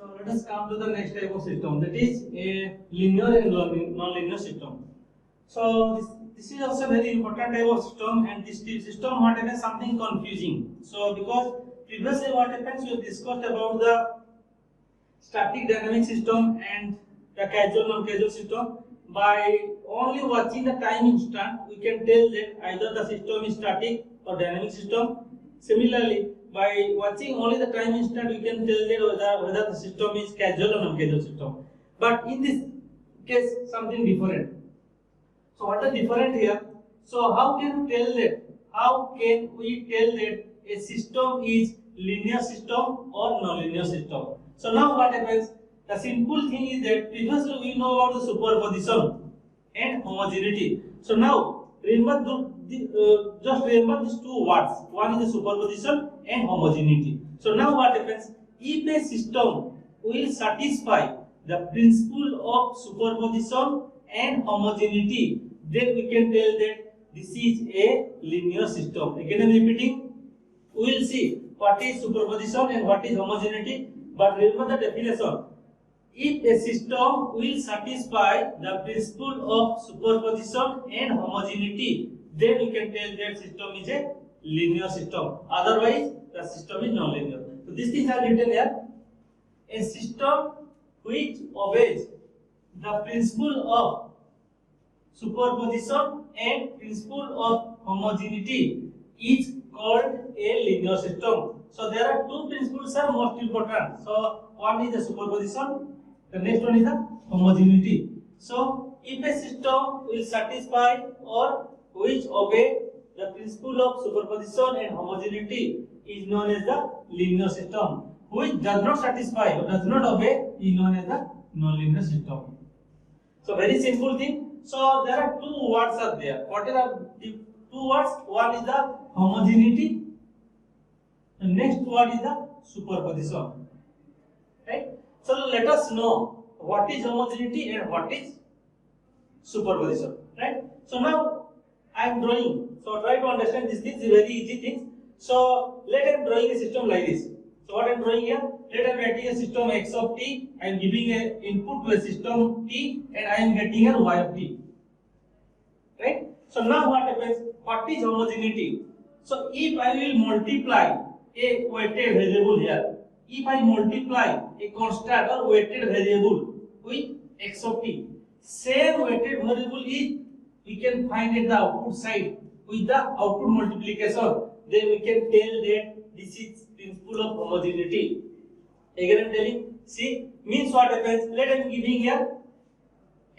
So let us come to the next type of system, that is a linear and non-linear system. So this is also very important type of system, and this system what happens something confusing. So because previously what happens, we have discussed about the static dynamic system and the casual non-casual system. By only watching the time instant, we can tell that either the system is static or dynamic system. Similarly, by watching only the time instant, we can tell that whether the system is casual or non-casual system. But in this case, something different. So what is different here? So how can we tell that? How can we tell that a system is linear system or non-linear system? So now what happens? The simple thing is that previously we know about the superposition and homogeneity. So now remember just remember these two words. One is the superposition and homogeneity. So now what happens? If a system will satisfy the principle of superposition and homogeneity, then we can tell that this is a linear system. Again I am repeating, we will see what is superposition and what is homogeneity, but remember the definition. If a system will satisfy the principle of superposition and homogeneity, then we can tell that system is a linear system. Otherwise, the system is non-linear. So these things are written here. A system which obeys the principle of superposition and principle of homogeneity is called a linear system. So there are two principles are most important. So one is the superposition, the next one is the homogeneity. So if a system will satisfy or which obey the principle of superposition and homogeneity is known as the linear system. Which does not satisfy or does not obey is known as the non-linear system. So very simple thing. So there are two words are there. What are the two words? One is the homogeneity. The next word is the superposition. Right? So let us know what is homogeneity and what is superposition. Right? So now I am drawing. So try to understand these things. Very easy things. So let us drawing a system like this. So what I am drawing here? Let us writing a system x of t. I am giving an input to a system t, and I am getting a y of t. Right? So now what happens? What is homogeneity? So if I will multiply a weighted variable here, if I multiply a constant or weighted variable with x of t, same weighted variable is we can find at the output side with the output multiplication, then we can tell that this is principle of homogeneity. Again I am telling, see, means what happens? Let I am giving here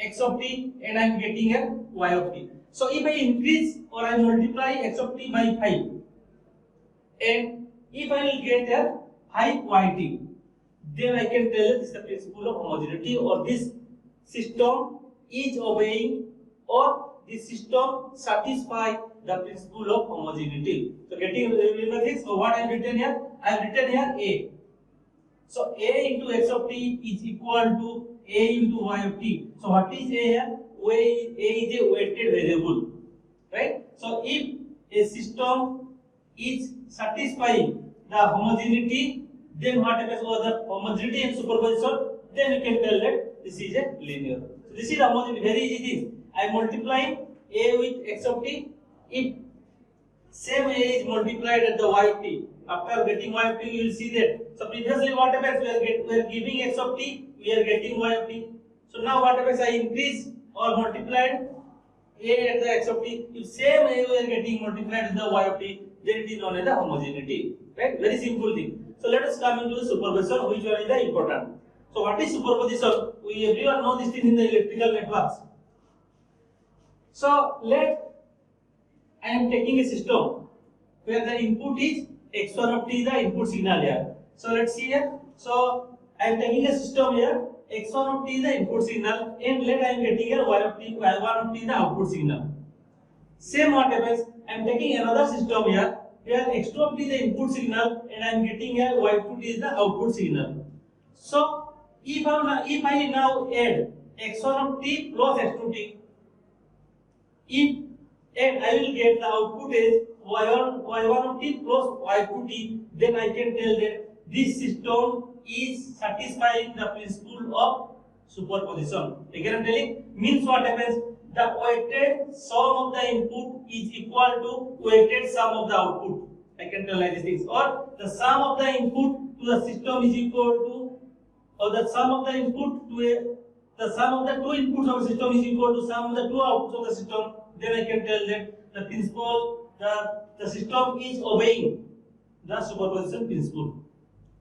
x of t and I am getting here y of t. So if I increase or I multiply x of t by 5, and if I will get here 5 yt, then I can tell this is the principle of homogeneity, or this system is obeying or this system satisfy the principle of homogeneity. So getting remember this. So what I have written here? I have written here a. So a into x of t is equal to a into y of t. So what is a here? A is a weighted variable, right? So if a system is satisfying the homogeneity, then what happens over the homogeneity and superposition, then you can tell that this is a linear. So this is homogeneity, very easy thing. I am multiplying a with x of t. If same a is multiplied at the y of t, after getting y of t, you will see that. So previously what happens? We are giving x of t, we are getting y of t. So now what happens? I increase or multiplied a at the x of t. If same a we are getting multiplied with the y of t, then it is known as the homogeneity. Right? Very simple thing. So let us come into the superposition, which one is the important. So what is superposition? We everyone know this thing in the electrical networks. So I am taking a system where the input is x1 of t is the input signal here. So let's see here. So I am taking a system here. x1 of t is the input signal, and let I am getting here y1 of t is the output signal. Same what happens, I am taking another system here where x2 of t is the input signal and I am getting here y2 is the output signal. So if I now add x1 of t plus x2t, and I will get the output is y1 of t plus y2t, then I can tell that this system is satisfying the principle of superposition. Again, I'm telling, means what happens? The weighted sum of the input is equal to weighted sum of the output. I can tell like these things. Or the sum of the input to the system is equal to, or the sum of the input to a, the sum of the two inputs of the system is equal to sum of the two outputs of the system. Then I can tell that the principle, the system is obeying the superposition principle.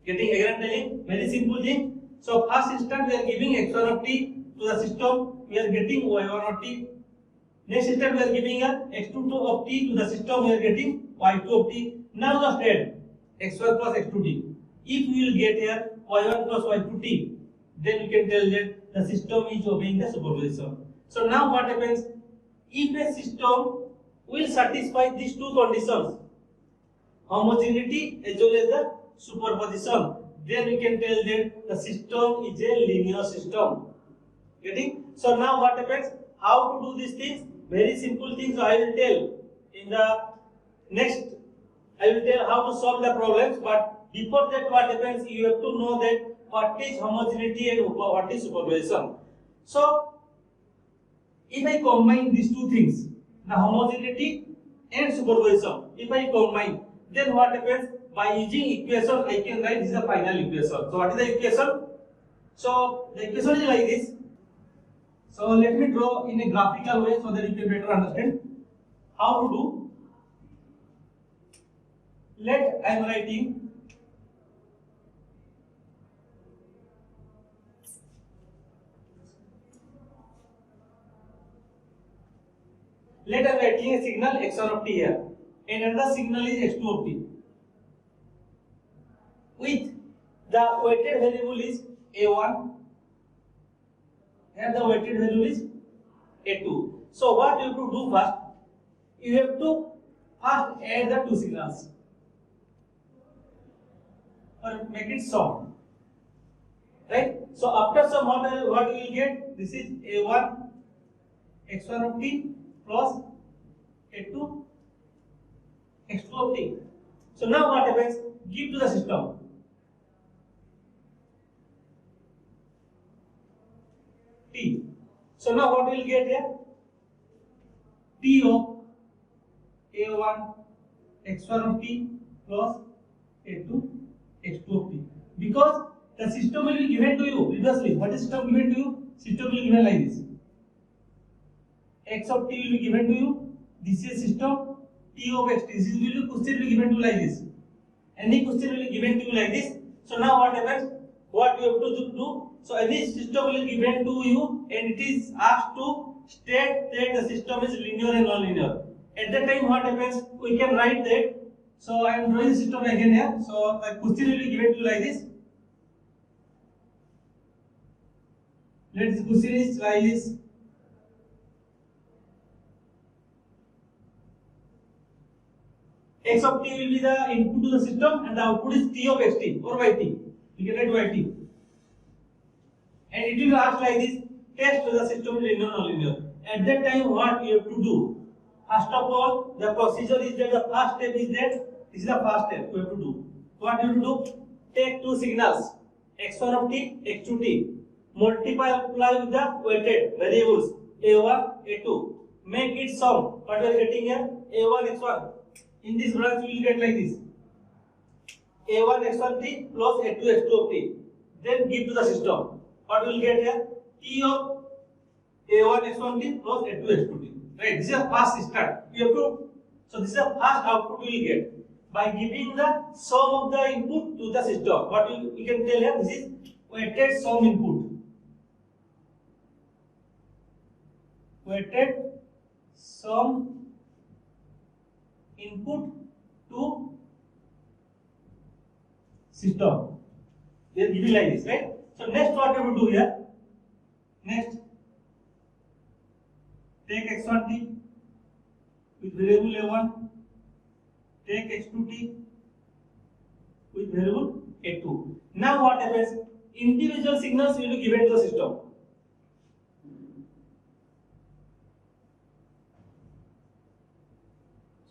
Getting again telling, very simple thing. So first instant we are giving x1 of t to the system, we are getting y1 of t. Next instant we are giving a x2 of t to the system, we are getting y2 of t. Now just add x1 plus x2t. If we will get here y1 plus y2t, then we can tell that the system is obeying the superposition. So now what happens? If a system will satisfy these two conditions, homogeneity as well as the superposition, then we can tell that the system is a linear system. Getting? So now what happens? How to do these things? Very simple things I will tell in the next. I will tell how to solve the problems, but before that what happens? You have to know that what is homogeneity and what is superposition. So if I combine these two things, the homogeneity and superposition, if I combine, then what happens? By using equation, I can write this is the final equation. So what is the equation? So the equation is like this. So let me draw in a graphical way so that you can better understand how to do. Let I am writing a signal x1 of t here, and another signal is x2 of t. With the weighted variable is a1, and the weighted variable is a2. So what you have to do first? You have to first add the two signals, or make it sum, right? So after sum, what you will get? This is a1 x1 of t plus a2 x2 of t. So now what happens? Give to the system t. So now what we will get here? T of a1 x1 of t plus a2 x2 of t. Because the system will be given to you previously. What is system given to you? System will be given like this. X of t will be given to you. This is system. T of x t. This will be question will be given to you like this. Any question will be given to you like this. So now what happens? What you have to do? So any system will be given to you, and it is asked to state that the system is linear and non-linear. At that time, what happens? We can write that. So I am drawing the system again here. So the question will be given to you like this. Let this question is like this. X of t will be the input to the system, and the output is t of xt or yt. We can write yt. And it will ask like this: test the system is linear or non-linear. At that time, what you have to do? First of all, the procedure is that the first step is that this is the first step you have to do. What you have to do? Take two signals, x1 of t, x2 t, multiply with the weighted variables a1, a2. Make it sum. What we are getting here? a1, x1. In this branch, we will get like this: a1 x1 t plus a2 x2 of t. Then give to the system. What we will get here? T of a1 x1 t plus a2 x2 t. Right? This is a first start. You have to. So this is a first output we will get by giving the sum of the input to the system. What we can tell here? This is weighted sum input. Weighted sum input to system. They are giving like this, right? So next what you have to do here? Next, take x1 t with variable a1, take x2 t with variable a2. Now what happens? Individual signals will be given to the system.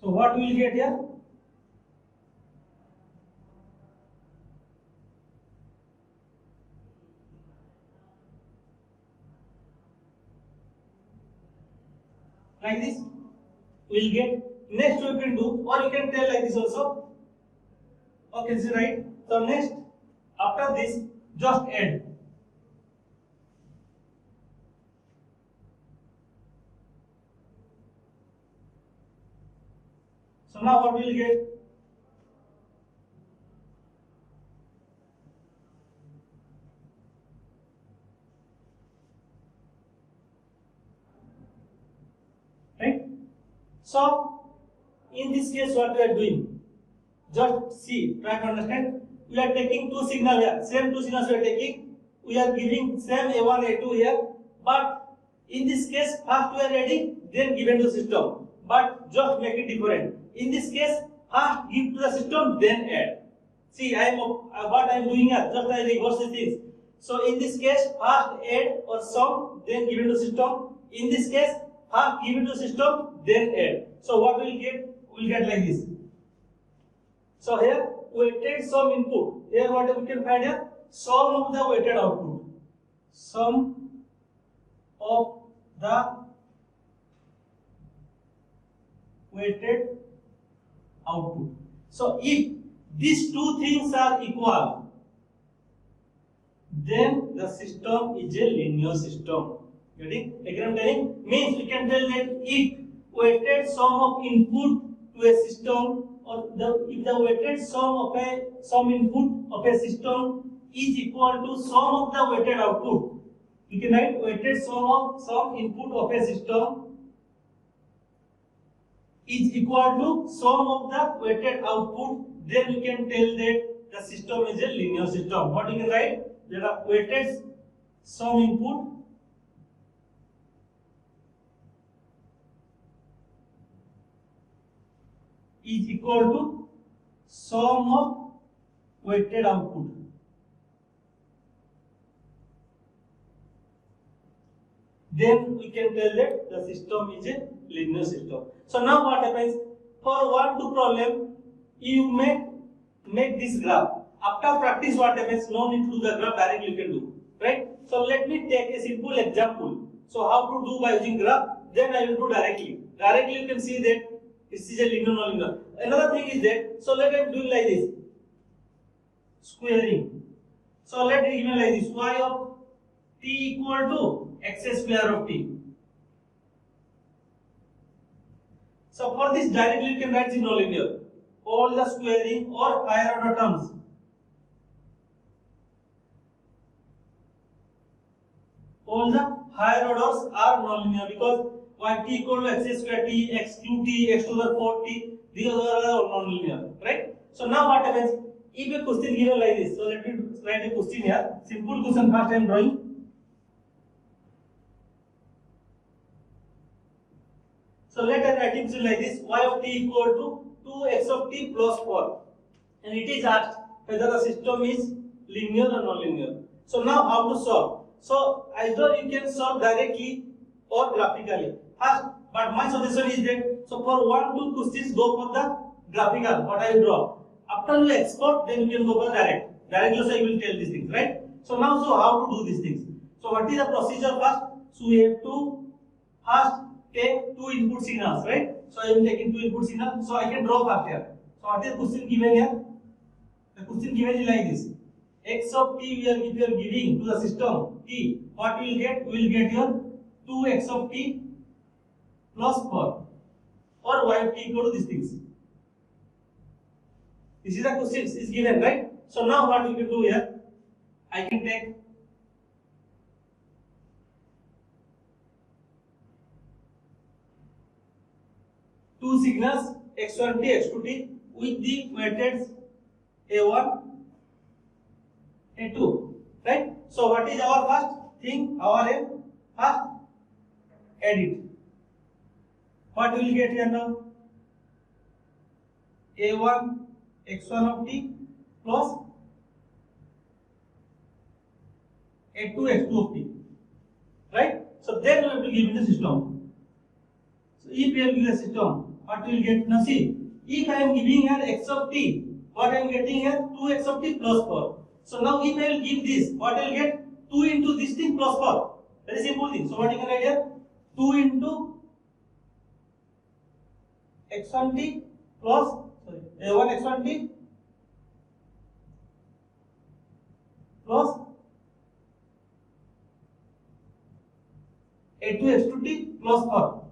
So what we will get here? like this. We'll get next you can do, or you can tell like this also. Okay, this is right. So next, after this, just add. So now what we'll get? Right? So in this case, what we are doing? Just see, try to understand. We are taking two signals here. Same two signals we are taking. We are giving same A1, A2 here. But in this case, first we are adding, then given to the system. But just make it different. In this case, first give to the system, then add. See, what I am doing here. Just I reverse the things. So in this case, first add or sum, then give it to the system. In this case, first give it to the system, then add. So what we'll get? We'll get like this. So here weighted sum input. Here what we can find here? Sum of the weighted output. Sum of the weighted output. So if these two things are equal, then the system is a linear system. Getting? Again, I'm telling means we can tell that if weighted sum of input to a system, or if the weighted sum input of a system is equal to sum of the weighted output, you can write weighted sum input of a system is equal to sum of the weighted output, then you can tell that the system is a linear system. What you can write? That a weighted sum input is equal to sum of weighted output. Then we can tell that the system is a linear system. So now what happens? For 1, 2 problem, you make this graph. After practice, what happens? No need to do the graph, directly you can do. Right? So let me take a simple example. So how to do by using graph? Then I will do directly. Directly you can see that this is a linear, non-linear. Another thing is that, so let us do like this. Squaring. So let it given like this. Y of t equal to x square of t. So for this directly you can write the non-linear. All the squaring or higher order terms. All the higher orders are non-linear because y t equal to x square t, x cube t, x to the 4t, these are all non-linear, right? So now what happens? If a question given like this, so let me write a question here. Simple question first I am drawing. So let us write it like this: y of t equal to 2x of t plus 4, and it is asked whether the system is linear or non-linear. So now how to solve? So either you can solve directly or graphically. First, but my suggestion is that, so for 1, 2 questions go for the graphical, what I will draw. After you export, then you can go for direct. Direct also I will tell these things, right? So now, so how to do these things? So what is the procedure first? So we have to first take two input signals, right? So I am taking two input signals. So I can draw first here. So what is the question given here? The question given is like this: x of t we are giving to the system t. What we will get? We will get your 2x of t plus 4, or y of t equal to these things. This is the question is given, right? So now what we can do here? I can take two signals x1t, x2t with the weighted a1, a2, right? So what is our first thing? Our aim first add it. What will get here now? A1 x1 of t plus A2 x2 of t, right? So then we have to give it the system. So if we are giving a system, what we will get? Now see, if I am giving here x of t, what I am getting here? 2x of t plus 4. So now if I will give this, what I will get? 2 into this thing plus 4. Very simple thing. So what you can write here? 2 into x1t plus a1 x1t plus a2 x2t plus 4,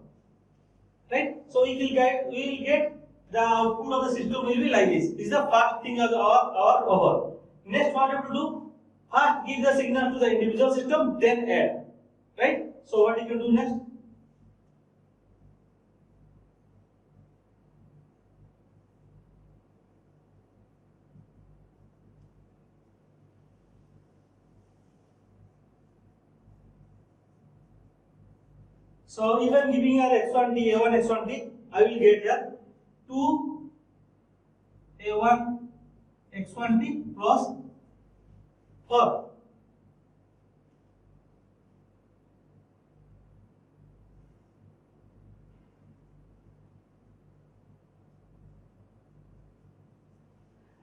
right? So we will get the output of the system will be like this. This is the first thing of our over. Next, what we have to do? First, give the signal to the individual system, then add, right? So what you can do next? So if I am giving here x1t, a1 x1t, I will get here 2 a1 x1t plus 4.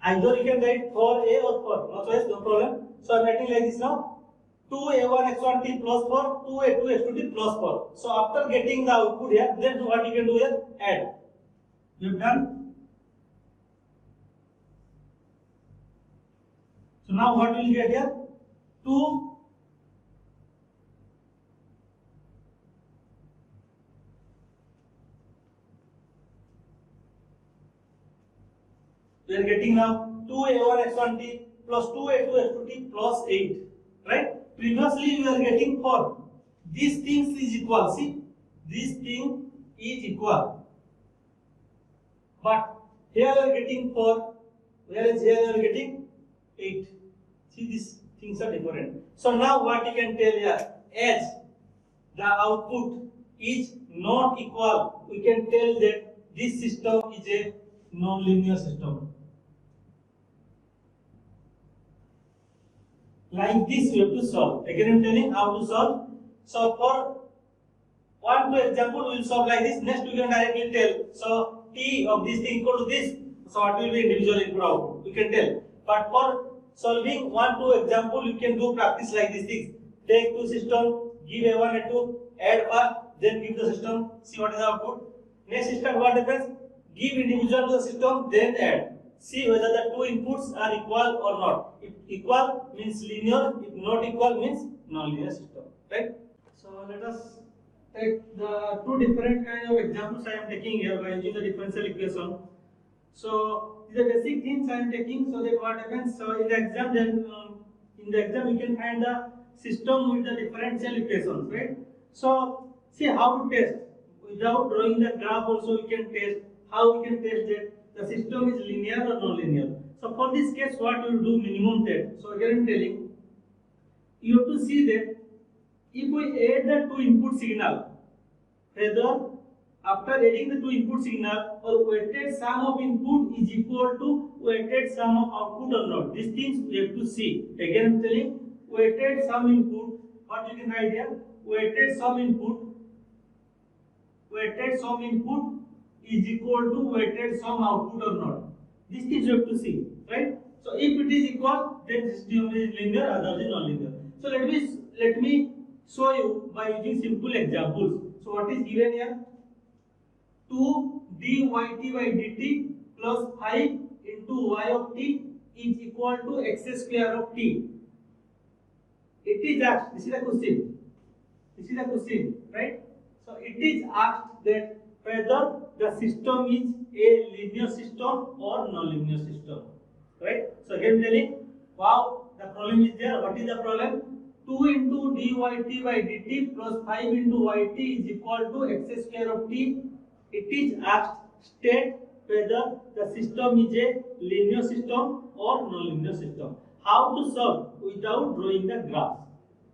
Either you can write 4a or 4, no choice, no problem. So I am writing like this now. 2a1 x1t plus 4, 2a2 x2t plus 4. So after getting the output here, then what you can do here? Add. You have done. So now what will you get here? 2 we are getting now 2a1 x1t plus 2a2 x2t plus 8, right? Previously we are getting 4. These things is equal. See, this thing is equal. But here we are getting 4, whereas here we are getting 8. See, these things are different. So now what you can tell here, as the output is not equal, we can tell that this system is a non-linear system. Like this we have to solve. Again I am telling how to solve. So for 1, 2 example we will solve like this. Next we can directly tell. So t of this thing equal to this. So what will be individual input output? We can tell. But for solving 1, 2 example you can do practice like these things. Take two system, give a1 and 2, add first, then give the system, see what is the output. Next system what happens? Give individual to the system, then add. See whether the two inputs are equal or not. If equal means linear, if not equal means non-linear system, right? So let us take the two different kind of examples I am taking here by using the differential equation. So these are basic things I am taking, so that what happens. So in the exam, then you can find the system with the differential equations, right? So see how to test without drawing the graph. Also we can test how we can test that the system is linear or non-linear. So for this case, what you will do minimum test. So again I am telling, you have to see that if we add the two input signal, whether after adding the two input signal or weighted sum of input is equal to weighted sum of output or not. These things we have to see. Again I am telling, weighted sum input, what you can write here? Weighted sum input is equal to weighted sum output or not. These things you have to see, right? So if it is equal, then system is linear, otherwise non-linear. So let me show you by using simple examples. So what is given here? 2 dyt by dt plus 5 into y of t is equal to x square of t. It is asked, this is the question, right? So it is asked that whether the system is a linear system or non-linear system, right? So again telling, wow, the problem is there. What is the problem? 2 into dyt by dt plus 5 into yt is equal to x square of t. It is asked, state whether the system is a linear system or non-linear system. How to solve without drawing the graph?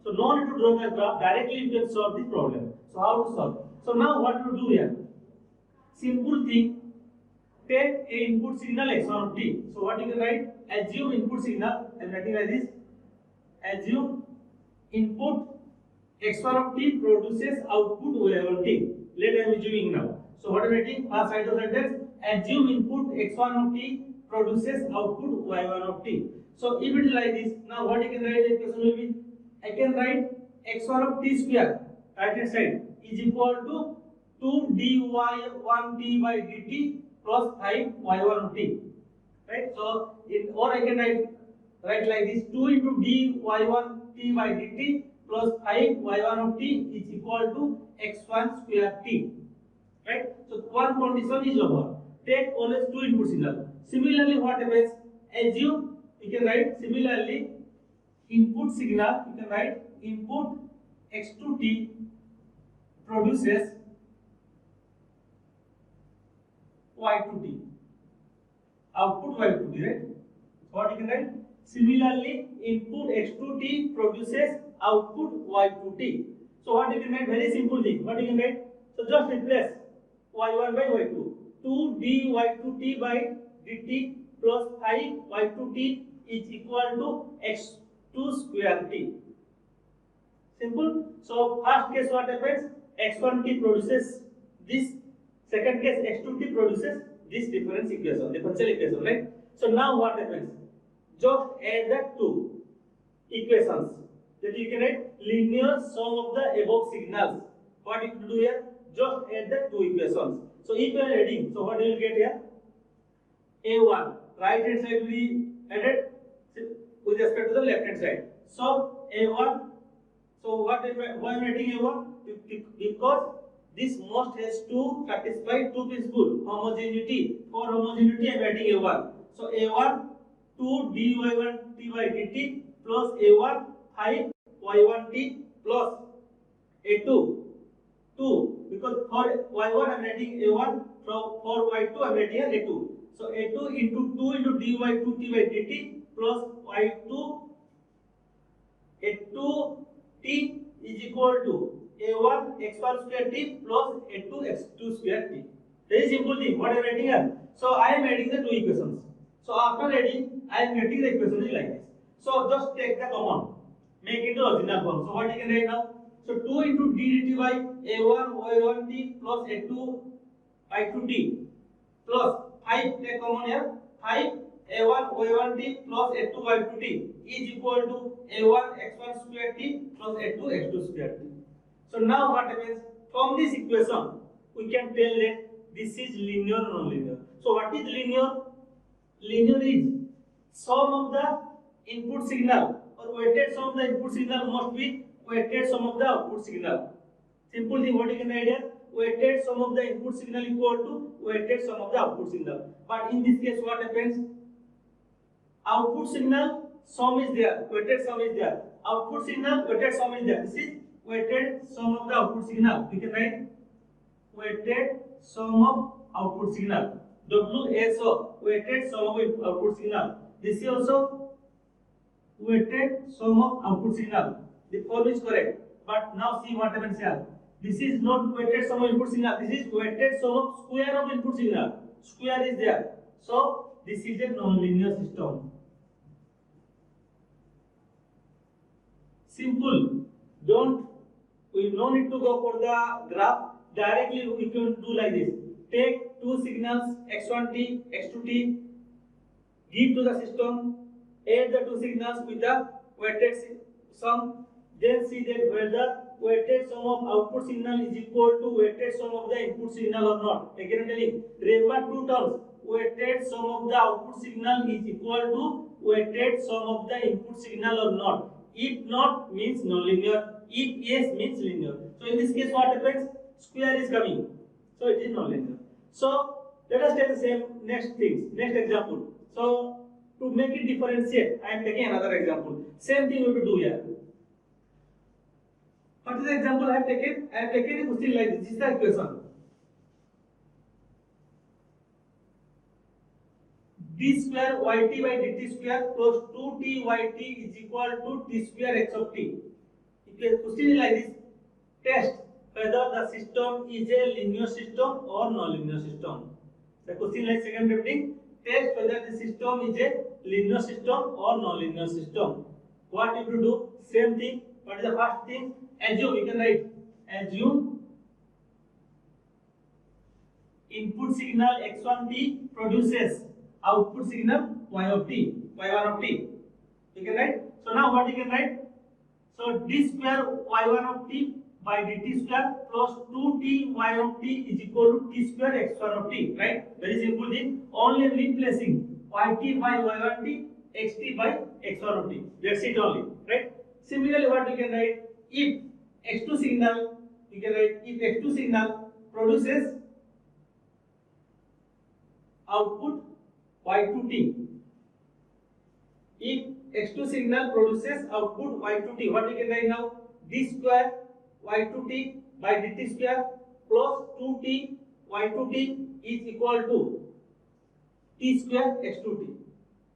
So no need to draw the graph, directly you can solve this problem. So how to solve? So now what to do here? Simple thing, take a input signal x1 of t. So what you can write? Assume input signal, I am writing like this. Assume input x1 of t produces output y1 of t. Let I am assuming now. So what I am writing? First side of sentence, assume input x1 of t produces output y1 of t. So if it is like this, now what you can write the equation will be, I can write x1 of t square, right hand side, is equal to 2 dy1t by dt plus 5 y1 of t. Right? So or I can write like this: 2 into dy1 t by dt plus 5 y1 of t is equal to x1 square t. Right? So one condition is over. Take always two input signal. Similarly, what happens? Assume you can write similarly input signal. You can write input x2t produces y2t. Output y2t, right? What you can write? Similarly, input x2t produces output y2t. So what you can write? Very simple thing. What you can write? So just replace y1 by y2. 2 dy2t by dt plus 5 y2t is equal to x2 square t. Simple. So first case what happens? x1t produces this. Second case x2t produces this differential equation, right? So now what happens? Just add the two equations. That you can write linear sum of the above signals. What you do here? Just add the two equations. So if you are adding, so what you will get here? A1, right hand side will be added with respect to the left hand side. So A1, so why I am adding A1? Because this must has to satisfy two principles, homogeneity. For homogeneity I am adding A1. So A1 2 dy1t by dt plus A1 5 y1t plus A2 2, because for y1 I am writing A1, for y2 I am writing A2. So A2 into 2 into dy2t by dt plus y2 A2t is equal to A1 x1 square t plus A2 x2 square t. Very simple thing. What I am writing here? So I am adding the two equations. So after adding, I am getting the equation like this. So just take the common, make it the original form. So what you can write now? So 2 into d dt by a1 y1t plus a2 y2t plus 5, take common here, 5 a1 y1t plus a2 y2t is equal to a1 x1 square t plus a2 x2 square t. So now what happens? From this equation we can tell that this is linear or non-linear. So what is linear? Linear is sum of the input signal or weighted sum of the input signal must be weighted sum of the output signal. Simple thing, what you can write here? Weighted sum of the input signal equal to weighted sum of the output signal. But in this case what happens? Output signal sum is there, weighted sum is there. Output signal weighted sum is there. This is weighted sum of the output signal. You can write weighted sum of output signal. WSO, weighted sum of output signal. This is also weighted sum of output signal. The form is correct. But now see what happens here. This is not weighted sum of input signal. This is weighted sum of square of input signal. Square is there. So this is a non-linear system. Simple. We no need to go for the graph. Directly we can do like this. Take two signals x1t, x2t, give to the system, add the two signals with the weighted sum, then see that whether weighted sum of output signal is equal to weighted sum of the input signal or not. Again I am telling, remember two terms, weighted sum of the output signal is equal to weighted sum of the input signal or not. If not means non-linear, if yes means linear. So in this case what happens? Square is coming, so it is non-linear. So let us take the same next example. So to make it differentiate, I am taking another example. Same thing we will do here. What is the example I have taken? I have taken a question like this. This is the equation. D square yt by dt square plus 2t yt is equal to t square x of t. If the question is like this, test whether the system is a linear system or non-linear system. The question like second repeating, test whether the system is a linear system or non-linear system. What you have to do? Same thing. What is the first thing? Assume, you can write, assume input signal x1t produces output signal y1 of t. You can write. So now what you can write? So d square y1 of t by dt square plus 2t y of t is equal to t square x1 of t, right? Very simple thing. Only replacing yt by y1 t, xt by x1 of t. That's it only, right? Similarly, what we can write, if x2 signal, we can write if x2 signal produces output y2t. If x2 signal produces output y2t, what we can write now? D square y2t by dt square plus 2t y2t is equal to t square x2t.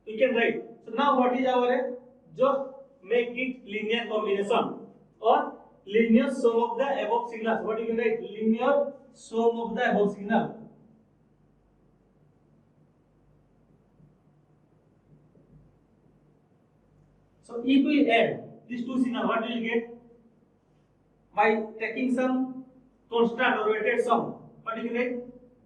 We can write. So now what is our? Just make it linear combination or linear sum of the above signals. What you can write? Linear sum of the above signal. So if we add these two signals, what will we get? By taking some constant or weighted sum, what you can write?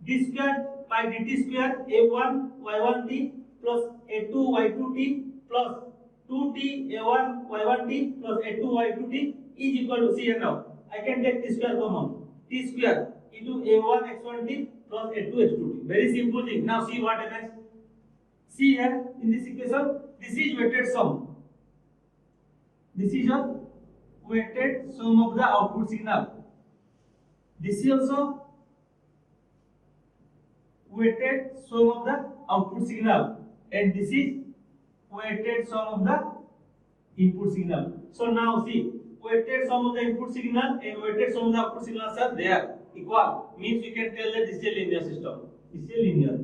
D square by dt square a1 y1t plus a2 y2t plus 2t a1 y1t plus a2 y2t is equal to, see here now, I can take t square common, t square into a1 x1t plus a2 x2t. Very simple thing. Now see what happens. See here in this equation, this is weighted sum. This is a weighted sum of the output signal. This is also weighted sum of the output signal, and this is weighted sum of the input signal. So now see, weighted sum of the input signal and weighted sum of the output signals are there equal. Means you can tell that this is a linear system. This is a linear.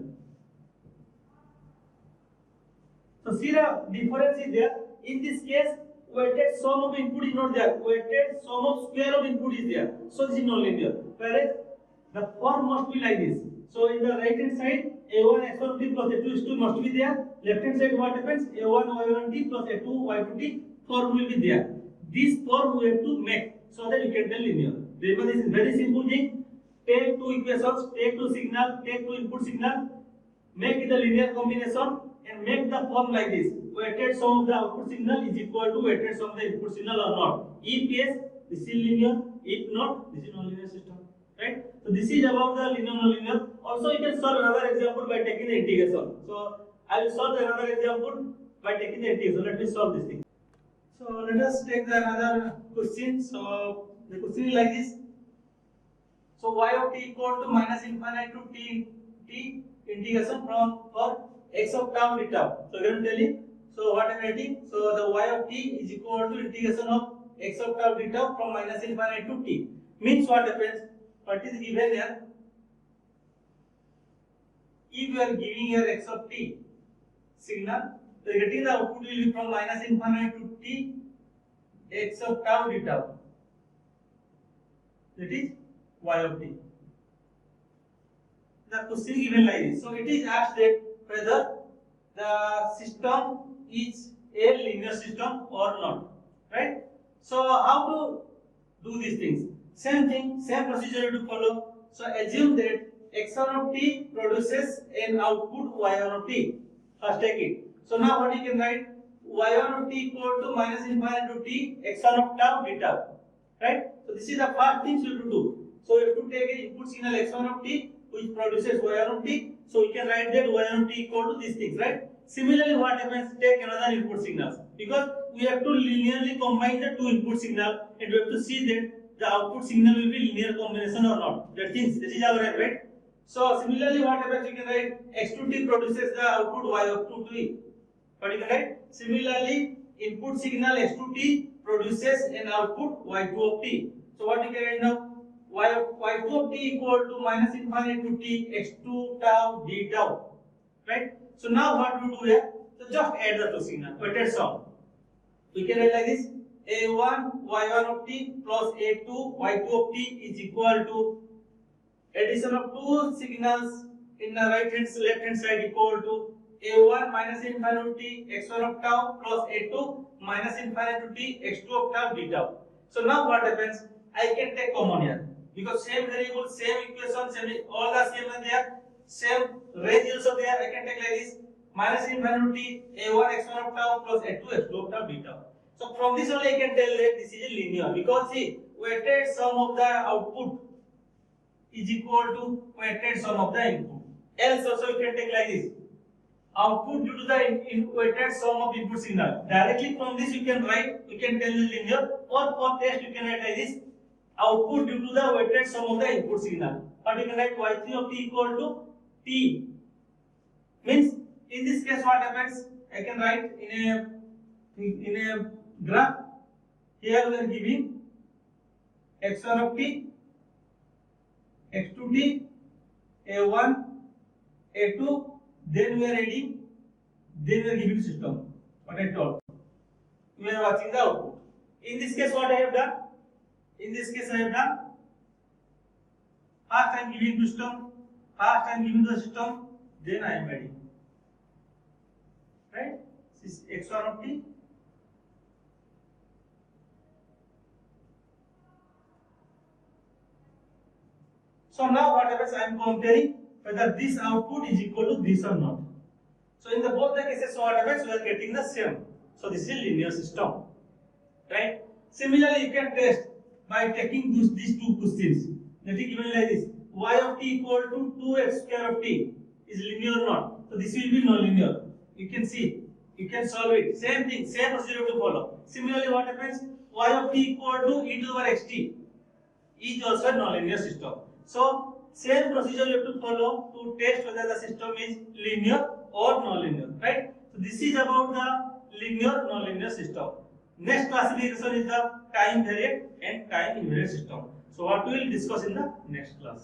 So see the difference is there. In this case, weighted sum of input is not there. Weighted sum of square of input is there. So this is non-linear. Whereas the form must be like this. So in the right hand side, a1 x1t plus a2 x2 must be there. Left hand side, what happens? a1 y1t plus a2 y2t form will be there. This form we have to make so that you can tell linear. Remember, this is very simple thing. Take two equations, take two signal, take two input signal, make it a linear combination and make the form like this. Weighted sum of the output signal is equal to weighted sum of the input signal or not. If yes, this is linear. If not, this is non-linear system. Right? So this is about the linear non-linear. Also, you can solve another example by taking the integration. So I will solve another example by taking the integration. Let me solve this thing. So let us take the another question. So the question is like this. So y of t equal to minus infinite to t integration from for x of tau d tau. So here I am telling. So what I am writing? So the y of t is equal to integration of x of tau d tau from minus infinite to t. Means what happens? What is given here? If you are giving here x of t signal, so getting the output will be from minus infinite to t x of tau d tau. That is y of t. The question given like this. So it is asked that whether the system is a linear system or not. Right? So how to do these things? Same thing, same procedure to follow. So assume that x1 of t produces an output y1 of t. First take it. So now what you can write? y1 of t equal to minus infinite to t x1 of tau d tau. Right? So this is the first thing you have to do. So you have to take an input signal x1 of t which produces y1 of t. So we can write that y1 of t equal to these things, right? Similarly, what happens? Take another input signals, because we have to linearly combine the two input signal and we have to see that the output signal will be linear combination or not. That means this is our aim, right? So similarly, what happens? You can write x2t produces the output y of 2t. What you can write? Similarly, input signal x2t produces an output y2 of t. So what you can write now? y2 of t equal to minus infinite to t x2 tau d tau. Right? So now what we do here? So just add the two signals, weighted sum. We can write like this: a1 y1 of t plus a2 y2 of t is equal to addition of two signals in the right hand left hand side equal to a1 minus infinite to t x1 of tau plus a2 minus infinite to t x2 of tau d tau. So now what happens? I can take common here because same variable, same equation, same all the same are there, same range also there. I can take like this: minus infinite to t a1 x1 of tau plus a2 x2 of tau d tau. So from this only I can tell that this is a linear, because see, weighted sum of the output is equal to weighted sum of the input. Else also you can take like this: output due to the weighted sum of input signal. Directly from this you can write, you can tell the linear, or for test you can write like this: output due to the weighted sum of the input signal. Or you can write y3 of t equal to t. Means in this case what happens? I can write in a graph. Here we are giving x1 of t, x2 t, a1, a2. Then we are adding. Then we are giving system. What I told. We are watching the output. In this case, what I have done? In this case, I have done. First I am giving system. First I am giving the system. Then I am adding. Right? This is x1 of t. So now what happens? I am comparing whether this output is equal to this or not. So in the both the cases, what happens? We are getting the same. So this is a linear system, right? Similarly, you can test by taking these two questions. That is given like this: y of t equal to 2x square of t is linear or not? So this will be non-linear. You can see, you can solve it. Same thing, same procedure to follow. Similarly, what happens? Y of t equal to e to the power xt is also a non-linear system. So same procedure you have to follow to test whether the system is linear or non-linear, right? So this is about the linear non-linear system. Next classification is the time variant and time invariant system. So what we will discuss in the next class.